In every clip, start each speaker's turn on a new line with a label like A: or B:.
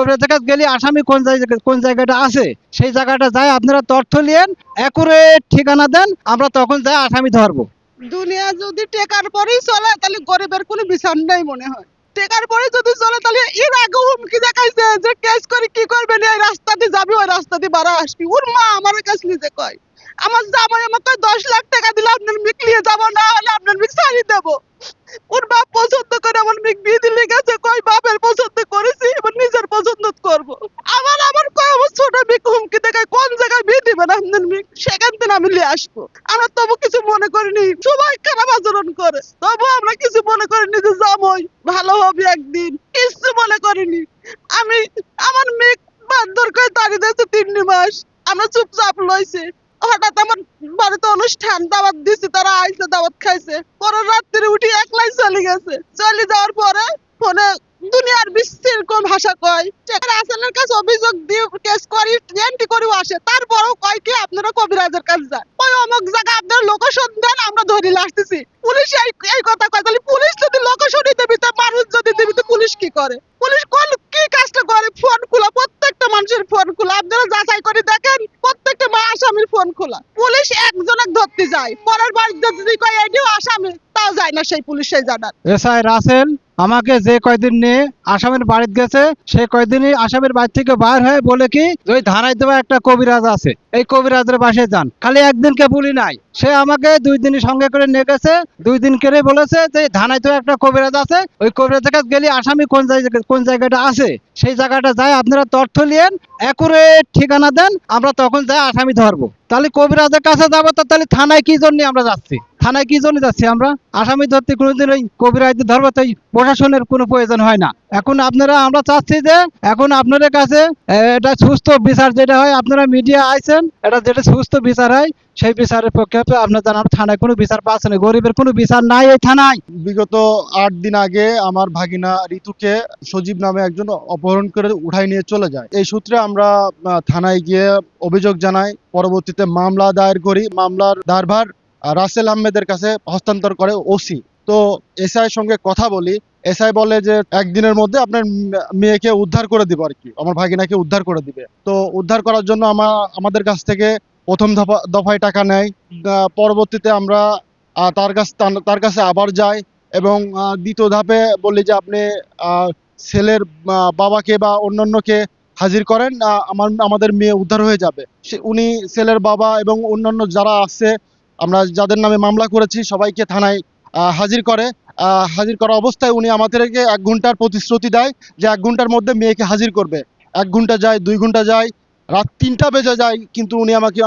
A: কবিরাজের কাছে গেলে আসামি কোন জায়গাটা আছে সেই জায়গাটা যায় আপনারা তথ্য নিয়েন, অ্যাকুরেট ঠিকানা দেন, আমরা তখন যাই আসামি ধরবো।
B: দুনিয়া যদি টেকার পরেই চলে তাহলে গরিবের কোনো বিচার নেই মনে হয়। টেকার পরে যদি চলে তাহলে এর আগে হুমকি দেখাইছে যে কেস করে কি করবেন, এই রাস্তা দিয়ে যাবি ওই রাস্তা দিয়ে বাড়া আসবি। ওর মা আমার কাছে নিজে কয়, আমার জামাই আমাকে 10 লাখ টাকা দিলে আপনার মিক নিয়ে যাবো, না হলে আপনার মিক ছাড়িয়ে দেবো। ওর বাপ পছন্দ করে আমার মিক বিয়ে দিলে গেছে, কয় বাপের পছন্দ করেছি এবার নিজের পছন্দ করব। আমার কয় আমার ছোট মিক হুমকি দেখায় কোন জায়গায় বিয়ে দিবেন আপনার মিক, সেখান থেকে আমি নিয়ে আসবো। আমরা তবু কিছু মনে করিনি, সবাই খারাপ আচরণ করে, তবু আমরা কিছু মনে করিনি যে জামাই ভালো হবে একদিন, কিছু মনে করিনি। আমি আমার মেয়ে বান্ধর করে দাঁড়িয়ে দিয়েছে 3 মাস, আমরা চুপচাপ লইছি। হঠাৎ আমার বাড়িতে অনুষ্ঠান দাওয়াত দিছি, তারা আইসে দাওয়াত খাইছে, পরে রাত্রে উঠি একলাই চলে গেছে। চলে যাওয়ার পরে ফোনে দুনিয়ার বিশ্বের কোন ভাষা কয়, সেখানে আসলের কাছে অভিযোগ দিয়ে কেস করি এন্ট্রি করেও আসে, তারপরেও কয় কি আপনারা কবিরাজের কাছে যান, ওই অমুক জায়গা আপনার লোকেশন দেন আমরা ধরে আসতেছি। পুলিশ এই কথা কয়, তাহলে পুলিশ যদি লোকেশনই দেবে তা মানুষ যদি দেবে তো পুলিশ কি করে? পুলিশ কোন কি কাজটা করে? ফোন খোলা, প্রত্যেকটা মানুষের ফোন খোলা, আপনারা যাচাই করে দেখেন প্রত্যেকটা আসামির ফোন খোলা। পুলিশ একজনক ধরতে যায়, পরের বাড়িতে যদি কয় এটিও আসামি, তাও যায় না সেই পুলিশ সেই জানার।
A: এসআই রাসেল আমাকে যে কয়দিন নিয়ে আসামের বাড়িতে গেছে সেই কয়দিনই আসামের বাড়ি থেকে বাইর হয়ে বলে কি ওই ধারাই দেওয়া একটা কবিরাজ আছে, এই কবিরাজের বাসায় যান। খালি একদিনকে বলি নাই, সে আমাকে 2 দিনই সঙ্গে করে নিয়ে গেছে। 2 দিন করে বলেছে যে ধানাই দেওয়া একটা কবিরাজ আছে, ওই কবিরাজের কাছে গেলে আসামি কোন জায়গাটা আছে সেই জায়গাটা যায় আপনারা তথ্য নিয়েন, অ্যাকুরেট ঠিকানা দেন, আমরা তখন যাই আসামি ধরবো। তাহলে কবিরাজের কাছে যাবো তো তাহলে থানায় কি জন্য আমরা যাচ্ছি? থানায় কি জন্য যাচ্ছি আমরা? আসামি ধরতে কোনোদিন ওই কবিরাজদের ধরবো তো প্রশাসনের কোনো প্রয়োজন হয় না। এখন আমরা চাচ্ছি যে এখন আপনাদের কাছে এটা সুস্থ বিচার যেটা হয়, আপনারা মিডিয়া আইছেন, এটা যেটা সুস্থ বিচার হয় সেই বিচারের পক্ষে আপনার জানার থানায় কোনো বিচার পাচ্ছে না, গরিবের কোনো বিচার নাই এই থানায়।
C: বিগত 8 দিন আগে আমার ভাগিনা ঋতুকে সজীব নামে একজন অপহরণ করে উঠাই নিয়ে চলে যায়। এই সূত্রে আমরা থানায় গিয়ে অভিযোগ জানাই, পরবর্তীতে মামলা দায়ের করি। মামলার দায়ভার রাসেল আহমেদের কাছে হস্তান্তর করে ওসি। তো এসআই সঙ্গে কথা বলি, এসআই বলে যে একদিনের মধ্যে আপনার মেয়েকে উদ্ধার করে দিবে, আর কি আমার ভাগিনাকে উদ্ধার করে দিবে। তো উদ্ধার করার জন্য আমাদের কাছ থেকে প্রথম দফায় টাকা নেয়। পরবর্তীতে আমরা তার কাছে আবার যাই এবং দ্বিতীয় ধাপে বলি যে আপনি ছেলের বাবাকে বা অন্যান্যকে হাজির করেন, আমাদের মেয়ে উদ্ধার হয়ে যাবে। উনি ছেলের বাবা এবং অন্যান্য যারা আছে, আমরা যাদের নামে মামলা করেছি সবাইকে থানায় হাজির করে। হাজির করা অবস্থায় উনি আমাদেরকে 1 ঘন্টার প্রতিশ্রুতি দেয় যে 1 ঘন্টার মধ্যে মেয়েকে হাজির করবে। 1 ঘন্টা যায়, 2 ঘন্টা যায়, রাত 3টা বেজে যায়, কিন্তু উনি আমাকে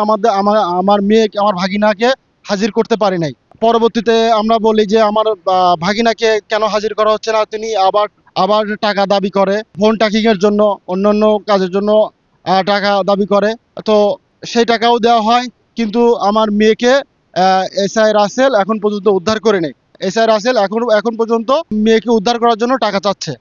C: আমার মেয়ে আমার ভাগিনাকে হাজির করতে পারে নাই। পরবর্তীতে আমরা বলি যে আমার ভাগিনাকে কেন হাজির করা হচ্ছে না, তিনি আবার টাকা দাবি করে, ফোন ট্যাকিং এর জন্য অন্যান্য কাজের জন্য টাকা দাবি করে। তো সেই টাকাও দেওয়া হয়, কিন্তু আমার মেয়েকে এসআই রাসেল এখন পর্যন্ত উদ্ধার করে নেই। এসআই রাসেল এখন পর্যন্ত মেয়েকে উদ্ধার করার জন্য টাকা চাচ্ছে।